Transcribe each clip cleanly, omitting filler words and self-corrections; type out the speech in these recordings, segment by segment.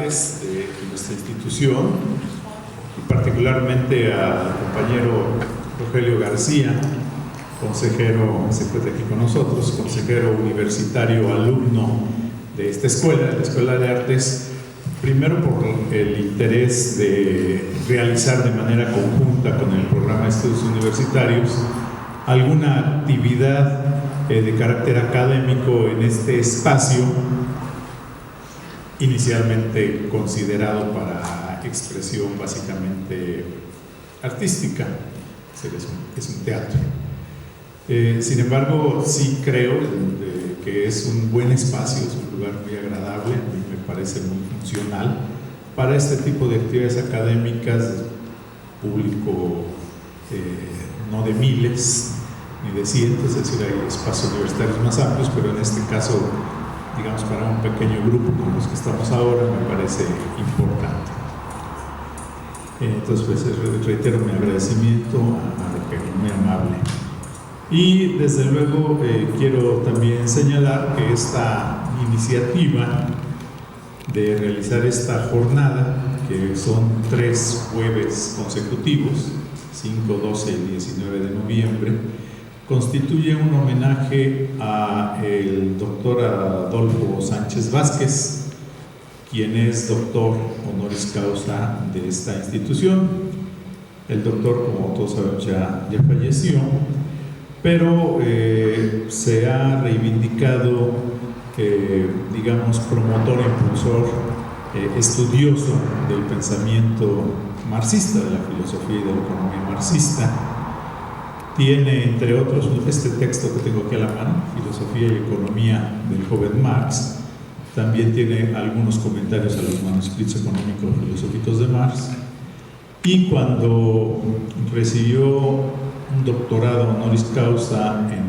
De nuestra institución, y particularmente al compañero Rogelio García, consejero, se encuentra aquí con nosotros, consejero universitario, alumno de esta escuela, la Escuela de Artes, primero por el interés de realizar de manera conjunta con el programa de estudios universitarios alguna actividad de carácter académico en este espacio, inicialmente considerado para expresión básicamente artística, es un teatro. Sin embargo, sí creo que es un buen espacio, es un lugar muy agradable, a mí me parece muy funcional para este tipo de actividades académicas, público no de miles ni de cientos, es decir, hay espacios universitarios más amplios, pero en este caso, digamos, para un pequeño grupo como los que estamos ahora, me parece importante. Entonces, pues, reitero mi agradecimiento a Rogelio, muy amable. Y desde luego quiero también señalar que esta iniciativa de realizar esta jornada, que son 3 jueves consecutivos, 5, 12 y 19 de noviembre, constituye un homenaje al doctor Adolfo Sánchez Vázquez, quien es doctor honoris causa de esta institución. El doctor, como todos sabemos, ya falleció, pero se ha reivindicado, digamos, promotor, impulsor, estudioso del pensamiento marxista, de la filosofía y de la economía marxista. Tiene, entre otros, este texto que tengo aquí a la mano, Filosofía y Economía del joven Marx. También tiene algunos comentarios a los manuscritos económicos filosóficos de Marx. Y cuando recibió un doctorado honoris causa en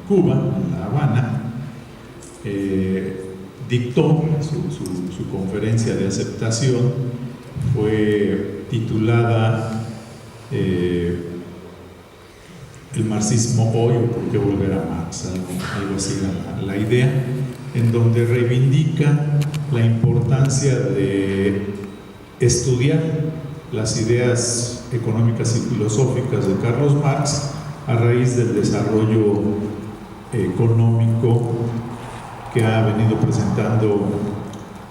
Cuba, en La Habana, dictó su conferencia de aceptación, fue titulada El marxismo hoy, o por qué volver a Marx, algo así la idea, en donde reivindica la importancia de estudiar las ideas económicas y filosóficas de Carlos Marx a raíz del desarrollo económico que ha venido presentando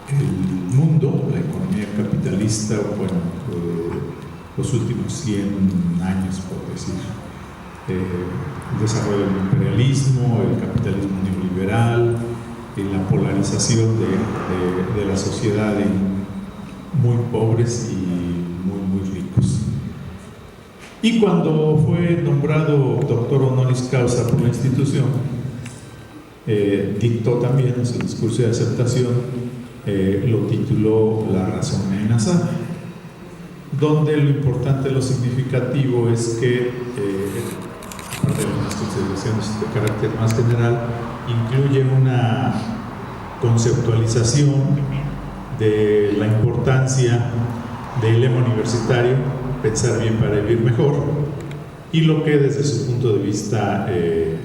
el mundo, la economía capitalista, bueno, los últimos 100 años, por decir. El desarrollo del imperialismo, el capitalismo neoliberal, la polarización de la sociedad en muy pobres y muy ricos. Y cuando fue nombrado doctor honoris causa por la institución, dictó también en su discurso de aceptación, lo tituló La razón amenazada, donde lo importante, lo significativo es que aparte de unas consideraciones de carácter más general, incluye una conceptualización de la importancia del lema universitario, pensar bien para vivir mejor, y lo que desde su punto de vista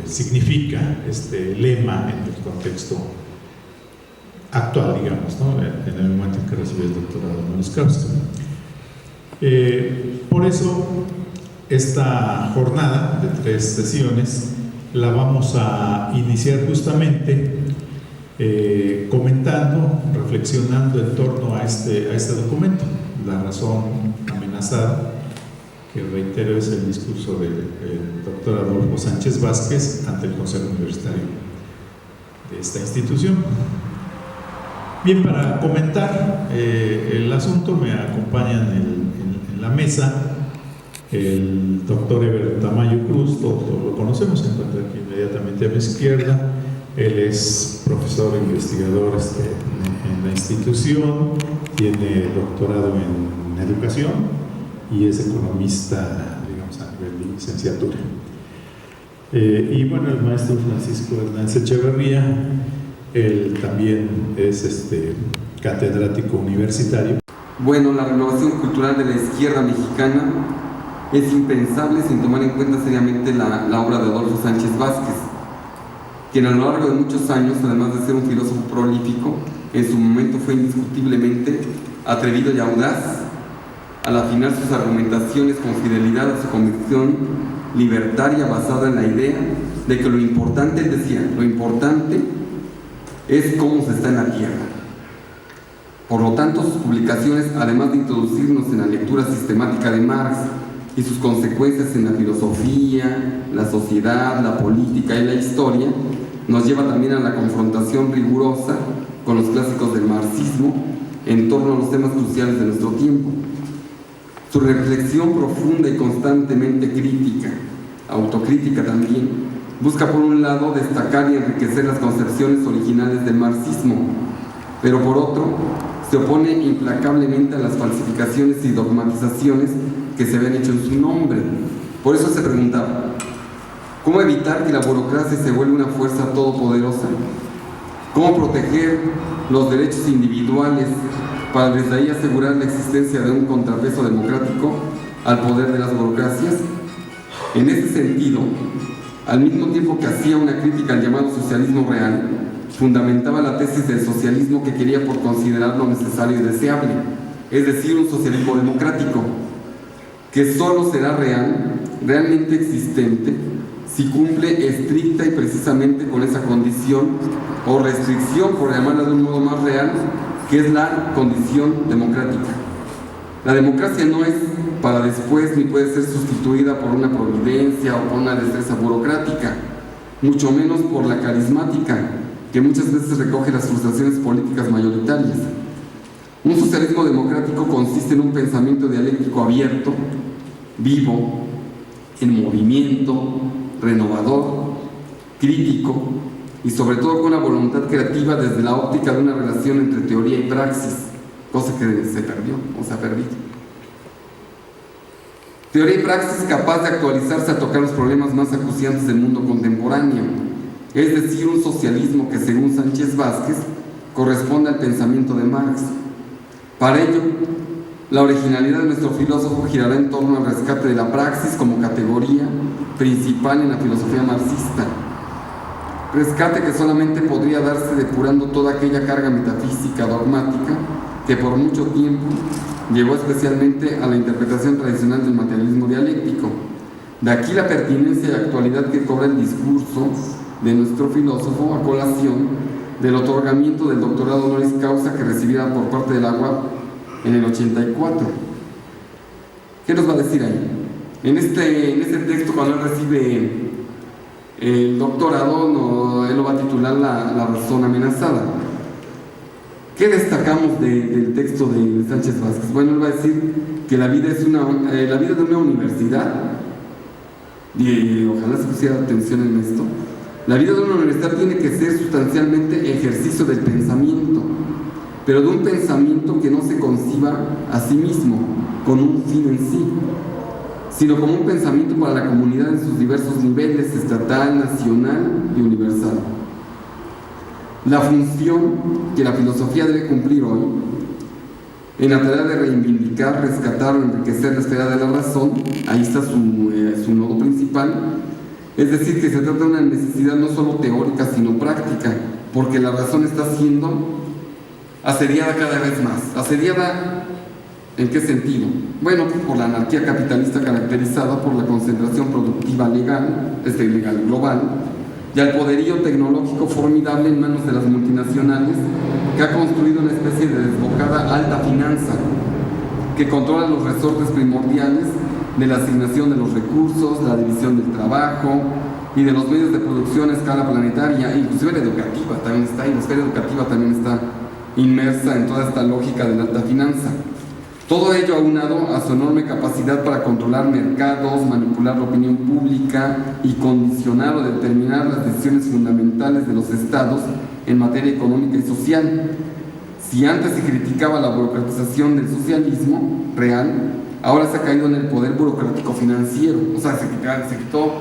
significa este lema en el contexto actual, digamos, ¿no? En el momento en que recibió el doctorado honoris causa. Por eso, esta jornada de 3 sesiones la vamos a iniciar justamente comentando, reflexionando en torno a este documento, La razón amenazada, que reitero es el discurso del doctor Adolfo Sánchez Vázquez ante el Consejo Universitario de esta institución. Bien, para comentar el asunto me acompañan en la mesa el doctor Eber Tamayo Cruz, todos lo conocemos, se encuentra aquí inmediatamente a mi izquierda. Él es profesor e investigador en la institución, tiene doctorado en educación y es economista, digamos, a nivel licenciatura. Y bueno, el maestro Francisco Hernández Echeverría, él también es catedrático universitario. Bueno, la renovación cultural de la izquierda mexicana es impensable sin tomar en cuenta seriamente la obra de Adolfo Sánchez Vázquez, quien a lo largo de muchos años, además de ser un filósofo prolífico, en su momento fue indiscutiblemente atrevido y audaz al afinar sus argumentaciones con fidelidad a su convicción libertaria basada en la idea de que lo importante, él decía, lo importante es cómo se está en la tierra. Por lo tanto, sus publicaciones, además de introducirnos en la lectura sistemática de Marx y sus consecuencias en la filosofía, la sociedad, la política y la historia, nos lleva también a la confrontación rigurosa con los clásicos del marxismo en torno a los temas cruciales de nuestro tiempo. Su reflexión profunda y constantemente crítica, autocrítica también, busca por un lado destacar y enriquecer las concepciones originales del marxismo, pero por otro se opone implacablemente a las falsificaciones y dogmatizaciones que se habían hecho en su nombre. Por eso se preguntaba, ¿cómo evitar que la burocracia se vuelva una fuerza todopoderosa? ¿Cómo proteger los derechos individuales para desde ahí asegurar la existencia de un contrapeso democrático al poder de las burocracias? En ese sentido, al mismo tiempo que hacía una crítica al llamado socialismo real, fundamentaba la tesis del socialismo que quería por considerarlo necesario y deseable, es decir, un socialismo democrático, que solo será realmente existente, si cumple estricta y precisamente con esa condición o restricción, por llamarla de un modo más real, que es la condición democrática. La democracia no es para después ni puede ser sustituida por una providencia o por una destreza burocrática, mucho menos por la carismática, que muchas veces recoge las frustraciones políticas mayoritarias. Un socialismo democrático consiste en un pensamiento dialéctico abierto, vivo, en movimiento, renovador, crítico y sobre todo con una voluntad creativa desde la óptica de una relación entre teoría y praxis, cosa que se perdió o se ha perdido. Teoría y praxis capaz de actualizarse a tocar los problemas más acuciantes del mundo contemporáneo, es decir, un socialismo que según Sánchez Vázquez corresponde al pensamiento de Marx. Para ello, la originalidad de nuestro filósofo girará en torno al rescate de la praxis como categoría principal en la filosofía marxista. Rescate que solamente podría darse depurando toda aquella carga metafísica dogmática que por mucho tiempo llevó especialmente a la interpretación tradicional del materialismo dialéctico. De aquí la pertinencia y actualidad que cobra el discurso de nuestro filósofo a colación del otorgamiento del doctorado honoris causa que recibirá por parte de la UAP en el 84. ¿Qué nos va a decir ahí? En este texto, cuando él recibe el doctorado, él lo va a titular la razón amenazada. ¿Qué destacamos del texto de Sánchez Vázquez? Bueno, él va a decir que la vida de una universidad, y ojalá se pusiera atención en esto, la vida de una universidad tiene que ser sustancialmente ejercicio del pensamiento, pero de un pensamiento que no se conciba a sí mismo, con un fin en sí, sino como un pensamiento para la comunidad en sus diversos niveles, estatal, nacional y universal. La función que la filosofía debe cumplir hoy, en la tarea de reivindicar, rescatar o enriquecer la esfera de la razón, ahí está su nodo principal, es decir, que se trata de una necesidad no solo teórica, sino práctica, porque la razón está siendo asediada cada vez más. ¿Asediada en qué sentido? Bueno, por la anarquía capitalista caracterizada por la concentración productiva legal global, y al poderío tecnológico formidable en manos de las multinacionales, que ha construido una especie de desbocada alta finanza, que controla los resortes primordiales de la asignación de los recursos, la división del trabajo y de los medios de producción a escala planetaria, inclusive la educativa también está ahí, la esfera educativa también está inmersa en toda esta lógica de la alta finanza. Todo ello aunado a su enorme capacidad para controlar mercados, manipular la opinión pública y condicionar o determinar las decisiones fundamentales de los estados en materia económica y social. Si antes se criticaba la burocratización del socialismo real, ahora se ha caído en el poder burocrático financiero. O sea, se quitó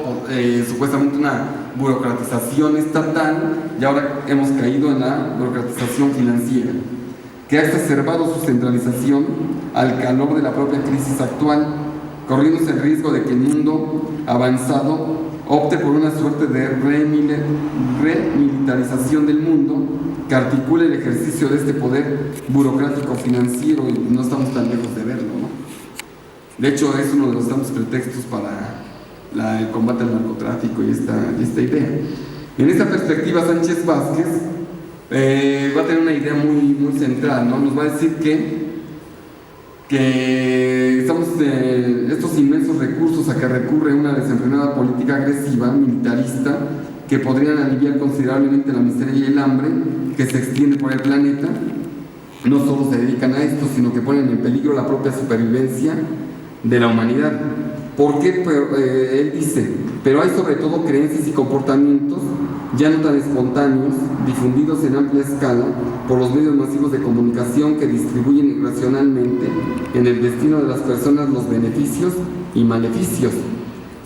supuestamente una burocratización estatal y ahora hemos caído en la burocratización financiera, que ha exacerbado su centralización al calor de la propia crisis actual, corriéndose el riesgo de que el mundo avanzado opte por una suerte de remilitarización del mundo que articule el ejercicio de este poder burocrático financiero, y no estamos tan lejos de verlo, ¿no? De hecho, es uno de los tantos pretextos para el combate al narcotráfico y esta idea. En esta perspectiva, Sánchez Vázquez va a tener una idea muy, muy central, ¿no? Nos va a decir que estos inmensos recursos a que recurre una desenfrenada política agresiva, militarista, que podrían aliviar considerablemente la miseria y el hambre que se extiende por el planeta, no solo se dedican a esto, sino que ponen en peligro la propia supervivencia de la humanidad. ¿Por qué? Él dice, pero hay sobre todo creencias y comportamientos ya no tan espontáneos, difundidos en amplia escala por los medios masivos de comunicación que distribuyen irracionalmente en el destino de las personas los beneficios y maleficios.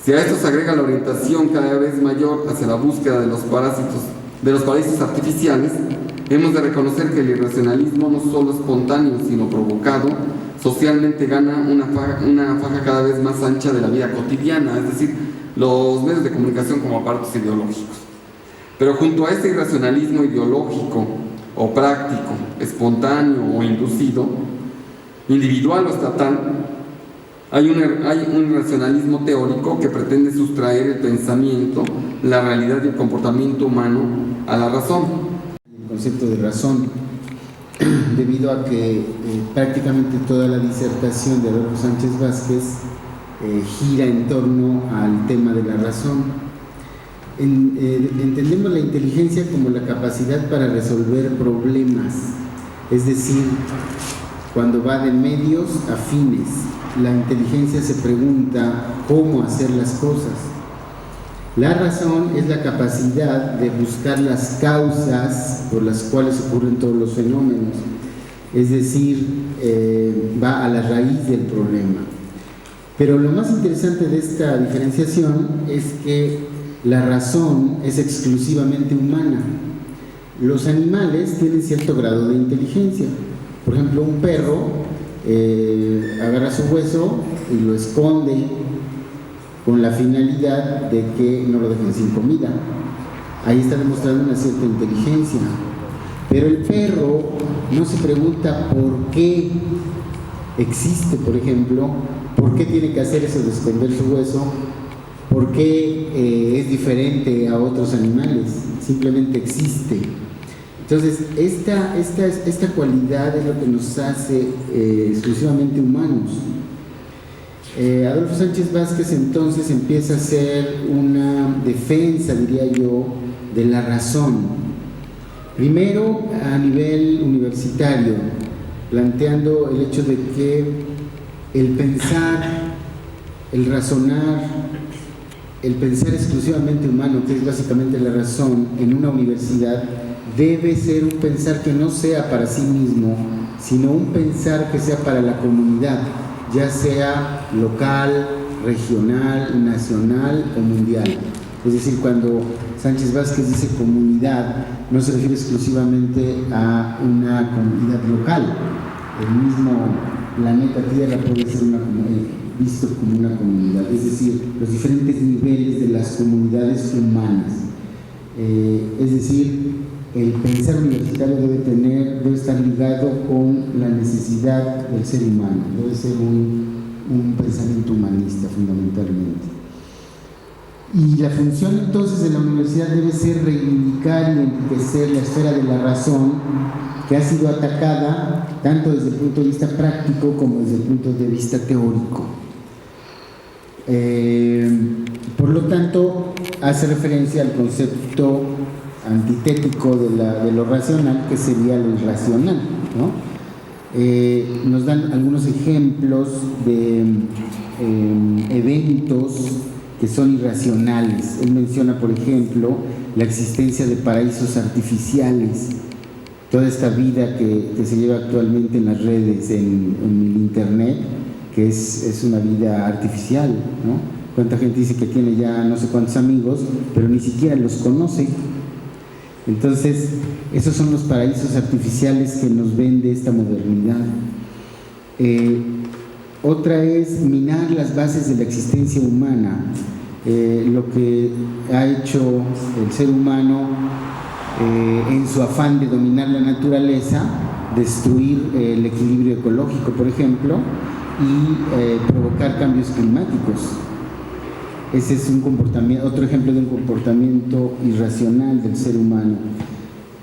Si a esto se agrega la orientación cada vez mayor hacia la búsqueda de los paraísos artificiales, hemos de reconocer que el irracionalismo, no solo espontáneo sino provocado, socialmente gana una faja cada vez más ancha de la vida cotidiana, es decir, los medios de comunicación como aparatos ideológicos. Pero junto a este irracionalismo ideológico o práctico, espontáneo o inducido, individual o estatal, hay un racionalismo teórico que pretende sustraer el pensamiento, la realidad y el comportamiento humano a la razón. El concepto de razón, debido a que prácticamente toda la disertación de Adolfo Sánchez Vázquez gira en torno al tema de la razón. Entendemos la inteligencia como la capacidad para resolver problemas, es decir, cuando va de medios a fines. La inteligencia se pregunta cómo hacer las cosas. La razón es la capacidad de buscar las causas por las cuales ocurren todos los fenómenos, es decir, va a la raíz del problema. Pero lo más interesante de esta diferenciación es que la razón es exclusivamente humana. Los animales tienen cierto grado de inteligencia. Por ejemplo, un perro agarra su hueso y lo esconde con la finalidad de que no lo dejen sin comida. Ahí está demostrando una cierta inteligencia. Pero el perro no se pregunta por qué existe, por ejemplo, por qué tiene que hacer eso de esconder su hueso, por qué es diferente a otros animales, simplemente existe. Entonces, esta cualidad es lo que nos hace exclusivamente humanos. Adolfo Sánchez Vázquez entonces empieza a hacer una defensa, diría yo, de la razón. Primero a nivel universitario, planteando el hecho de que el pensar, el razonar, el pensar exclusivamente humano, que es básicamente la razón, en una universidad, debe ser un pensar que no sea para sí mismo, sino un pensar que sea para la comunidad, ya sea local, regional, nacional o mundial. Es decir, cuando Sánchez Vázquez dice comunidad, no se refiere exclusivamente a una comunidad local. El mismo planeta Tierra puede ser visto como una comunidad, es decir, los diferentes niveles de las comunidades humanas. Es decir, el pensar universitario debe estar ligado con la necesidad del ser humano, debe ser un pensamiento humanista fundamentalmente. Y la función entonces de la universidad debe ser reivindicar y enriquecer la esfera de la razón, que ha sido atacada tanto desde el punto de vista práctico como desde el punto de vista teórico. Por lo tanto, hace referencia al concepto antitético de lo racional, que sería lo irracional, ¿no? Nos dan algunos ejemplos de eventos que son irracionales. Él menciona, por ejemplo, la existencia de paraísos artificiales, toda esta vida que se lleva actualmente en las redes, en el internet, que es una vida artificial, ¿no? Cuánta gente dice que tiene ya no sé cuántos amigos, pero ni siquiera los conoce. Entonces, esos son los paraísos artificiales que nos vende esta modernidad. Otra es minar las bases de la existencia humana. Lo que ha hecho el ser humano en su afán de dominar la naturaleza, destruir el equilibrio ecológico, por ejemplo, y provocar cambios climáticos. Ese es un comportamiento, otro ejemplo de un comportamiento irracional del ser humano.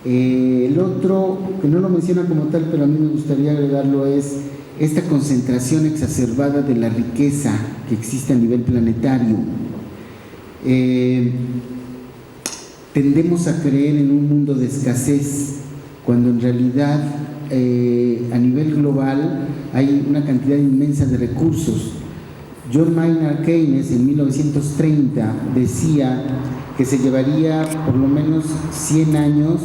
El otro, que no lo menciona como tal, pero a mí me gustaría agregarlo, es esta concentración exacerbada de la riqueza que existe a nivel planetario. Tendemos a creer en un mundo de escasez, cuando en realidad a nivel global hay una cantidad inmensa de recursos. John Maynard Keynes en 1930 decía que se llevaría por lo menos 100 años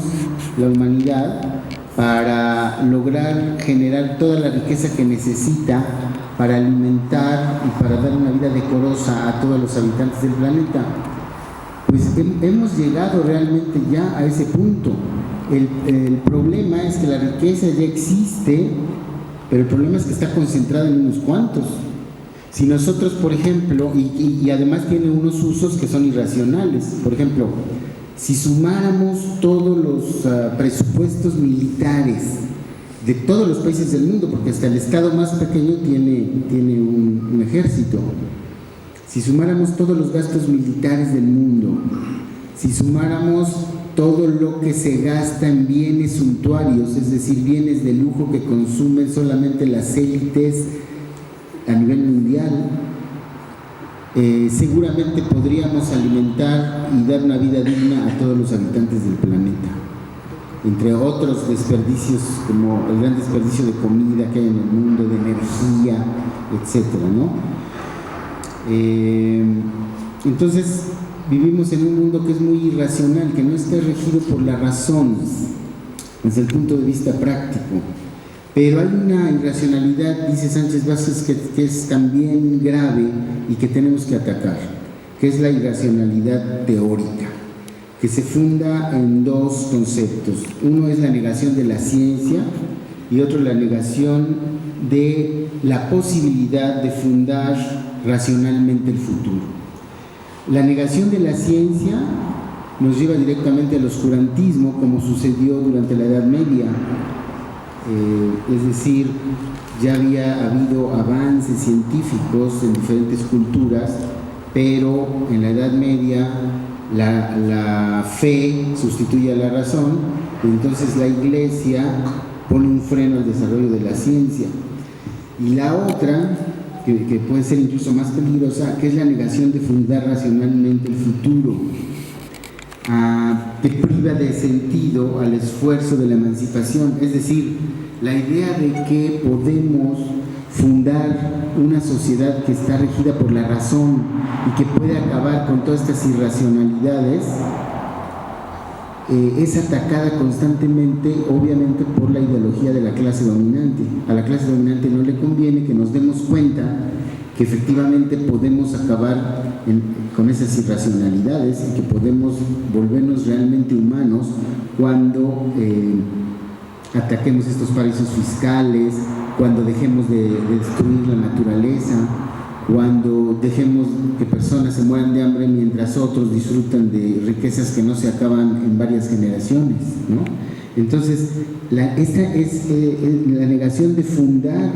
la humanidad para lograr generar toda la riqueza que necesita para alimentar y para dar una vida decorosa a todos los habitantes del planeta. Pues hemos llegado realmente ya a ese punto. El problema es que la riqueza ya existe, pero el problema es que está concentrada en unos cuantos. Si nosotros, por ejemplo, y además tiene unos usos que son irracionales, por ejemplo, si sumáramos todos los presupuestos militares de todos los países del mundo, porque hasta el estado más pequeño tiene un ejército, si sumáramos todos los gastos militares del mundo, si sumáramos todo lo que se gasta en bienes suntuarios, es decir, bienes de lujo que consumen solamente las élites a nivel mundial, seguramente podríamos alimentar y dar una vida digna a todos los habitantes del planeta, entre otros desperdicios como el gran desperdicio de comida que hay en el mundo, de energía, etcétera, ¿no? Entonces vivimos en un mundo que es muy irracional, que no está regido por la razón desde el punto de vista práctico. Pero hay una irracionalidad, dice Sánchez Vázquez, que es también grave y que tenemos que atacar, que es la irracionalidad teórica, que se funda en dos conceptos. Uno es la negación de la ciencia y otro la negación de la posibilidad de fundar racionalmente el futuro. La negación de la ciencia nos lleva directamente al oscurantismo, como sucedió durante la Edad Media. Es decir, ya había habido avances científicos en diferentes culturas, pero en la Edad Media la fe sustituye a la razón, y entonces la Iglesia pone un freno al desarrollo de la ciencia. Y la otra, que puede ser incluso más peligrosa, que es la negación de fundar racionalmente el futuro, que priva de sentido al esfuerzo de la emancipación. Es decir, la idea de que podemos fundar una sociedad que está regida por la razón y que puede acabar con todas estas irracionalidades es atacada constantemente, obviamente, por la ideología de la clase dominante. A la clase dominante no le conviene que nos demos cuenta que efectivamente podemos acabar con esas irracionalidades y que podemos volvernos realmente humanos cuando ataquemos estos paraísos fiscales, cuando dejemos de destruir la naturaleza, cuando dejemos que personas se mueran de hambre mientras otros disfrutan de riquezas que no se acaban en varias generaciones, ¿no? Entonces, esta es la negación de fundar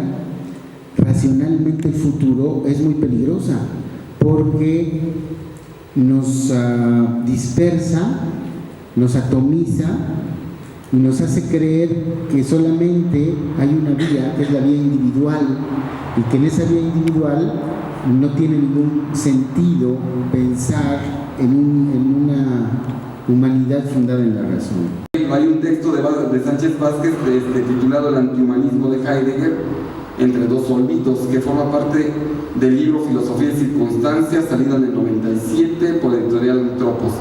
racionalmente el futuro es muy peligrosa, porque nos dispersa, nos atomiza y nos hace creer que solamente hay una vía, que es la vía individual, y que en esa vía individual no tiene ningún sentido pensar en una humanidad fundada en la razón. Hay un texto de Sánchez Vázquez titulado El antihumanismo de Heidegger, entre dos olvidos, que forma parte del libro Filosofía y Circunstancias, salido en el 97 por editorial Tropos.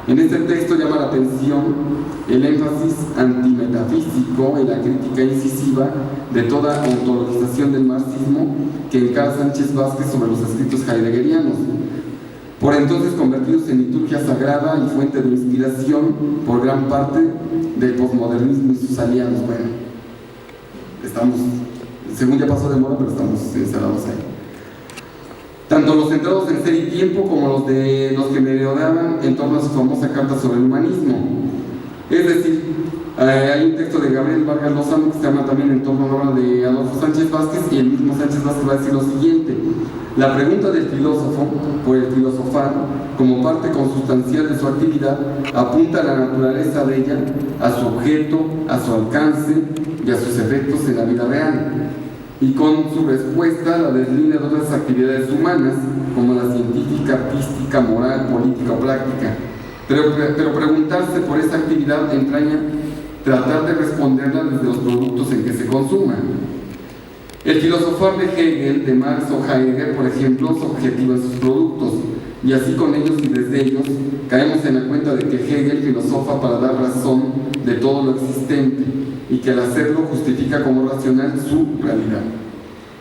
En este texto llama la atención el énfasis antimetafísico en la crítica incisiva de toda ontologización del marxismo que encara Sánchez Vázquez sobre los escritos heideggerianos, por entonces convertidos en liturgia sagrada y fuente de inspiración por gran parte del posmodernismo y sus aliados. Bueno, estamos, según ya pasó de moda, pero estamos instalados ahí. Tanto los centrados en Ser y Tiempo como los que merodeaban en torno a su famosa carta sobre el humanismo. Es decir, hay un texto de Gabriel Vargas Lozano que se llama también En torno a la obra de Adolfo Sánchez Vázquez, y el mismo Sánchez Vázquez va a decir lo siguiente: la pregunta del filósofo, por el filosofar, como parte consustancial de su actividad, apunta a la naturaleza de ella, a su objeto, a su alcance y a sus efectos en la vida real. Y con su respuesta la deslina de otras actividades humanas, como la científica, artística, moral, política o práctica. Pero preguntarse por esa actividad entraña tratar de responderla desde los productos en que se consuman. El filosofar de Hegel, de Marx o Heidegger, por ejemplo, subjetiva sus productos, y así con ellos y desde ellos caemos en la cuenta de que Hegel filosofa para dar razón de todo lo existente, y que al hacerlo justifica como racional su realidad,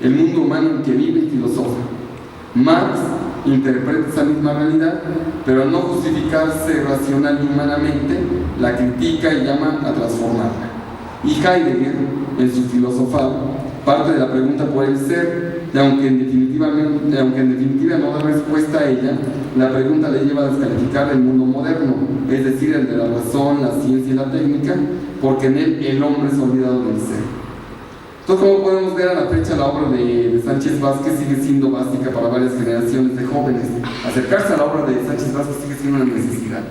el mundo humano en que vive y filosofa. Marx interpreta esa misma realidad, pero al no justificarse racional y humanamente, la critica y llama a transformarla. Y Heidegger, en su filosofar, parte de la pregunta por el ser, y aunque en definitiva no da respuesta a ella, la pregunta le lleva a descalificar el mundo moderno, es decir, el de la razón, la ciencia y la técnica, porque en él el hombre es olvidado del ser. Entonces, como podemos ver, a la fecha la obra de Sánchez Vázquez sigue siendo básica para varias generaciones de jóvenes. Acercarse a la obra de Sánchez Vázquez sigue siendo una necesidad.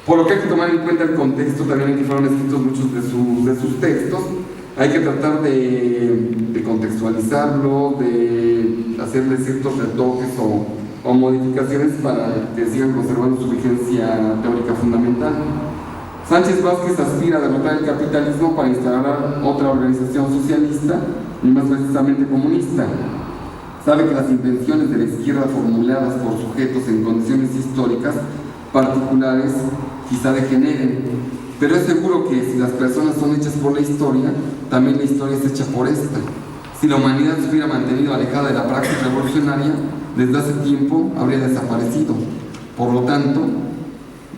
Por lo que hay que tomar en cuenta el contexto también en que fueron escritos muchos de sus textos. Hay que tratar de contextualizarlo, de hacerle ciertos retoques o modificaciones para que sigan conservando su vigencia teórica fundamental. Sánchez Vázquez aspira a derrotar el capitalismo para instaurar otra organización socialista y más precisamente comunista. Sabe que las intenciones de la izquierda formuladas por sujetos en condiciones históricas particulares quizá degeneren, pero es seguro que si las personas son hechas por la historia, también la historia es hecha por esta. Si la humanidad se hubiera mantenido alejada de la práctica revolucionaria, desde hace tiempo habría desaparecido. Por lo tanto,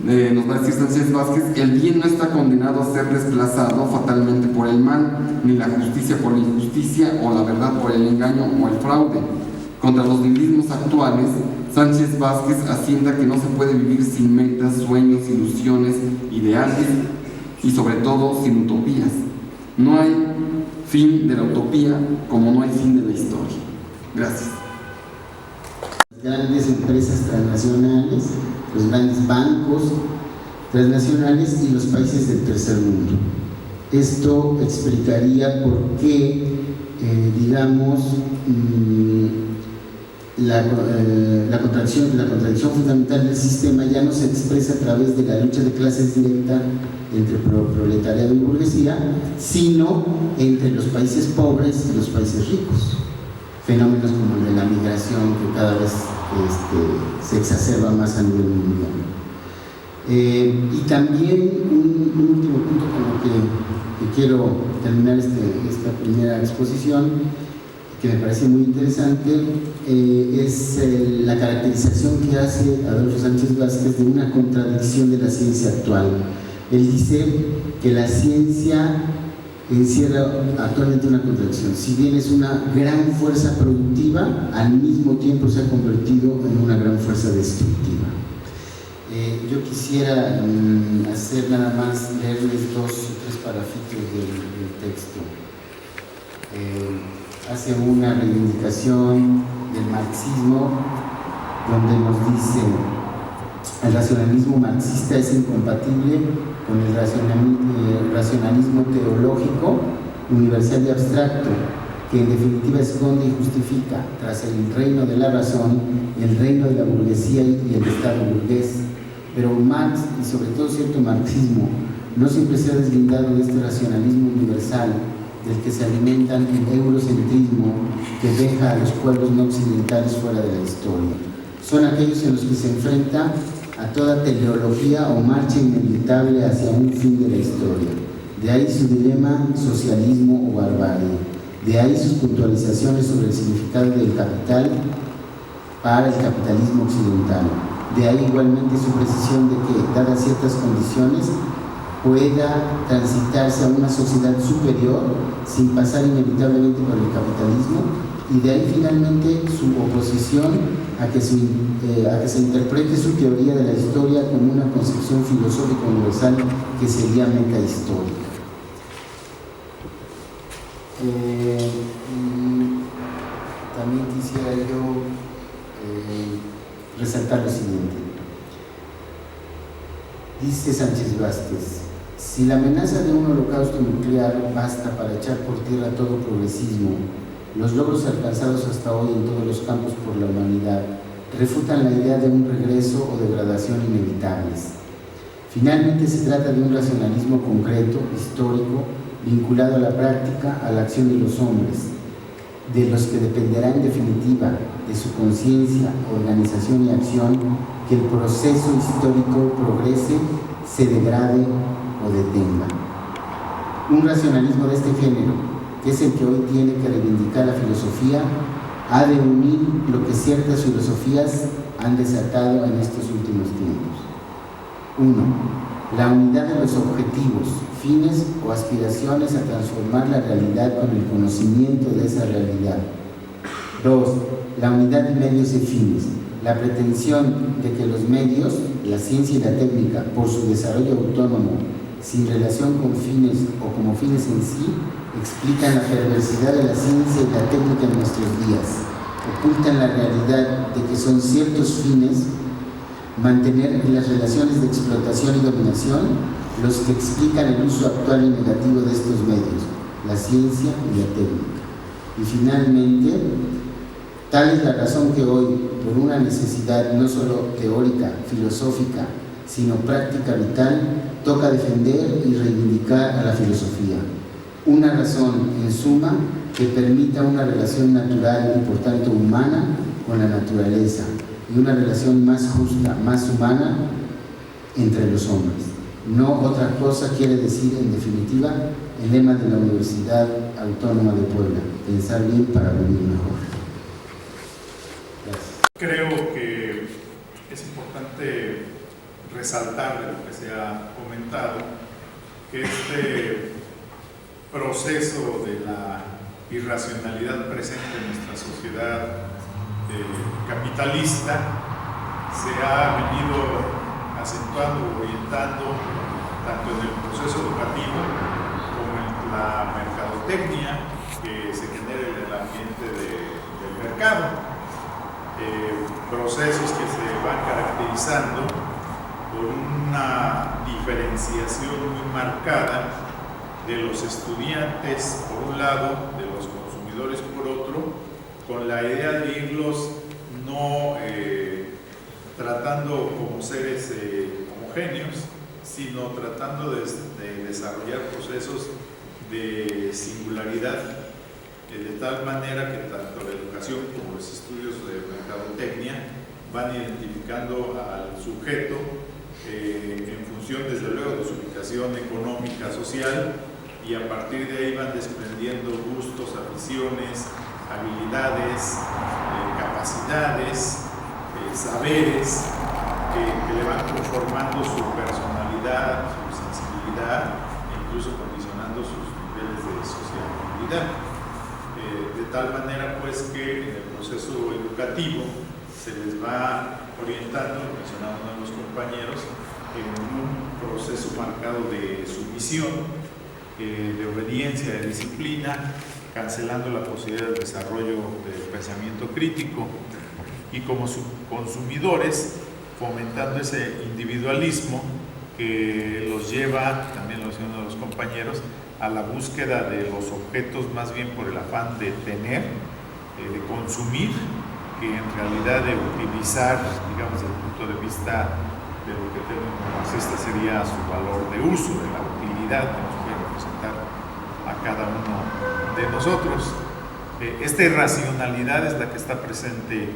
nos va a decir Sánchez Vázquez, el bien no está condenado a ser desplazado fatalmente por el mal, ni la justicia por la injusticia, o la verdad por el engaño o el fraude. Contra los nihilismos actuales, Sánchez Vázquez asienta que no se puede vivir sin metas, sueños, ilusiones, ideales y sobre todo sin utopías. No hay fin de la utopía como no hay fin de la historia. Gracias. Grandes empresas transnacionales, los grandes bancos transnacionales y los países del tercer mundo. Esto explicaría por qué, la contradicción fundamental del sistema ya no se expresa a través de la lucha de clases directa entre proletariado y burguesía, sino entre los países pobres y los países ricos. Fenómenos como el de la migración, que cada vez se exacerba más a nivel mundial. Y también un último punto con lo que quiero terminar esta primera exposición, que me parece muy interesante, es la caracterización que hace Adolfo Sánchez Vázquez de una contradicción de la ciencia actual. Él dice que la ciencia encierra actualmente una contradicción. Si bien es una gran fuerza productiva, al mismo tiempo se ha convertido en una gran fuerza destructiva. Yo quisiera hacer nada más leerles 2 o 3 párrafos del texto. Hace una reivindicación del marxismo donde nos dice: el racionalismo marxista es incompatible con el racionalismo teológico, universal y abstracto, que en definitiva esconde y justifica, tras el reino de la razón, el reino de la burguesía y el Estado burgués. Pero Marx, y sobre todo cierto marxismo, no siempre se ha deslindado de este racionalismo universal, del que se alimentan el eurocentrismo que deja a los pueblos no occidentales fuera de la historia. Son aquellos en los que se enfrenta a toda teleología o marcha inevitable hacia un fin de la historia. De ahí su dilema socialismo o barbarie. De ahí sus puntualizaciones sobre el significado del capital para el capitalismo occidental. De ahí igualmente su precisión de que, dadas ciertas condiciones, pueda transitarse a una sociedad superior sin pasar inevitablemente por el capitalismo, y de ahí finalmente su oposición a que se interprete su teoría de la historia como una concepción filosófica universal que sería metahistórica. También quisiera yo resaltar lo siguiente. Dice Sánchez Vázquez: si la amenaza de un holocausto nuclear basta para echar por tierra todo progresismo, los logros alcanzados hasta hoy en todos los campos por la humanidad refutan la idea de un regreso o degradación inevitables. Finalmente se trata de un racionalismo concreto, histórico, vinculado a la práctica, a la acción de los hombres, de los que dependerá en definitiva de su conciencia, organización y acción, que el proceso histórico progrese, se degrade o detenga. Un racionalismo de este género, que es el que hoy tiene que reivindicar la filosofía, ha de unir lo que ciertas filosofías han desatado en estos últimos tiempos. 1. La unidad de los objetivos, fines o aspiraciones a transformar la realidad con el conocimiento de esa realidad. 2. La unidad de medios y fines, la pretensión de que los medios, la ciencia y la técnica, por su desarrollo autónomo, sin relación con fines o como fines en sí, explican la perversidad de la ciencia y la técnica en nuestros días, ocultan la realidad de que son ciertos fines mantener en las relaciones de explotación y dominación los que explican el uso actual y negativo de estos medios, la ciencia y la técnica. Y finalmente, tal es la razón que hoy, por una necesidad no solo teórica, filosófica, sino práctica vital, toca defender y reivindicar a la filosofía. Una razón, en suma, que permita una relación natural y por tanto humana con la naturaleza, y una relación más justa, más humana entre los hombres. No otra cosa quiere decir, en definitiva, el lema de la Universidad Autónoma de Puebla: pensar bien para vivir mejor. Gracias. Creo que es importante resaltar de lo que se ha comentado, que este proceso de la irracionalidad presente en nuestra sociedad capitalista se ha venido acentuando, orientando tanto en el proceso educativo como en la mercadotecnia que se genera en el ambiente del mercado. Procesos que se van caracterizando por una diferenciación muy marcada de los estudiantes por un lado, de los consumidores por otro, con la idea de irlos no tratando como seres homogéneos, sino tratando de desarrollar procesos de singularidad, de tal manera que tanto la educación como los estudios de mercadotecnia van identificando al sujeto en función, desde luego, de su ubicación económica, social, y a partir de ahí van desprendiendo gustos, aficiones, habilidades, capacidades, saberes que le van conformando su personalidad, su sensibilidad e incluso condicionando sus niveles de sociabilidad. De tal manera pues que en el proceso educativo se les va orientando, lo mencionaban uno de los compañeros, en un proceso marcado de sumisión, de obediencia, de disciplina, cancelando la posibilidad de desarrollo del pensamiento crítico, y como consumidores fomentando ese individualismo que los lleva, también lo decía uno de los compañeros, a la búsqueda de los objetos más bien por el afán de tener, de consumir, que en realidad de utilizar, digamos, desde el punto de vista de lo que tenemos marxista sería su valor de uso, de la utilidad que nos puede representar a cada uno de nosotros. Esta irracionalidad es la que está presente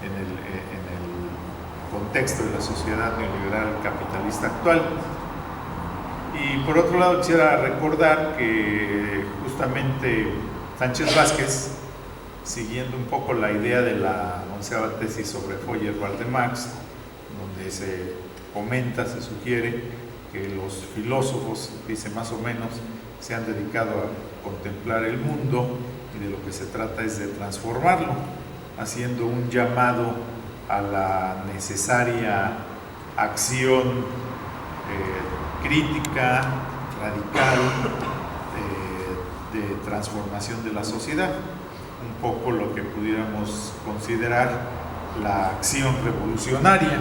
en el contexto de la sociedad neoliberal capitalista actual. Y por otro lado quisiera recordar que justamente Sánchez Vázquez, siguiendo un poco la idea de la 11ª tesis sobre Feuerbach-Marx, donde se comenta, se sugiere que los filósofos, dice más o menos, se han dedicado a contemplar el mundo y de lo que se trata es de transformarlo, haciendo un llamado a la necesaria acción crítica, radical, de transformación de la sociedad, un poco lo que pudiéramos considerar la acción revolucionaria.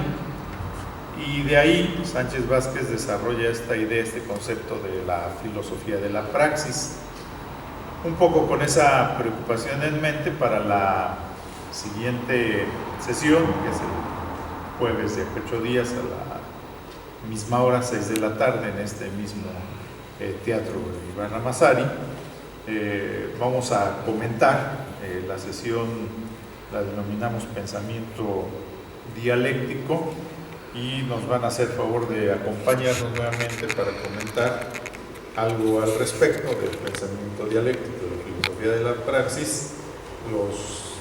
Y de ahí Sánchez Vázquez desarrolla esta idea, este concepto de la filosofía de la praxis, un poco con esa preocupación en mente para la siguiente sesión, que es el jueves de 8 días a la misma hora, 6 de la tarde, en este mismo teatro de Iván Ramazari. Vamos a comentar la sesión, la denominamos pensamiento dialéctico, y nos van a hacer favor de acompañarnos nuevamente para comentar algo al respecto del pensamiento dialéctico, de la filosofía de la praxis, los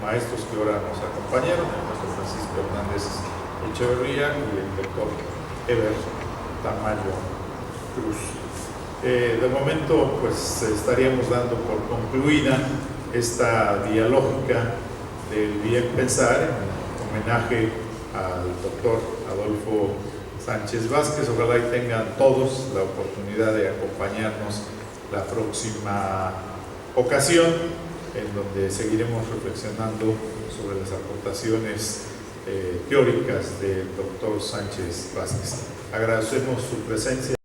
maestros que ahora nos acompañaron, el maestro Francisco Hernández Echeverría y el doctor Eber Tamayo Cruz. De momento, pues estaríamos dando por concluida esta dialógica del bien pensar, en homenaje al doctor Adolfo Sánchez Vázquez. Ojalá y tengan todos la oportunidad de acompañarnos la próxima ocasión, en donde seguiremos reflexionando sobre las aportaciones teóricas del doctor Sánchez Vázquez. Agradecemos su presencia.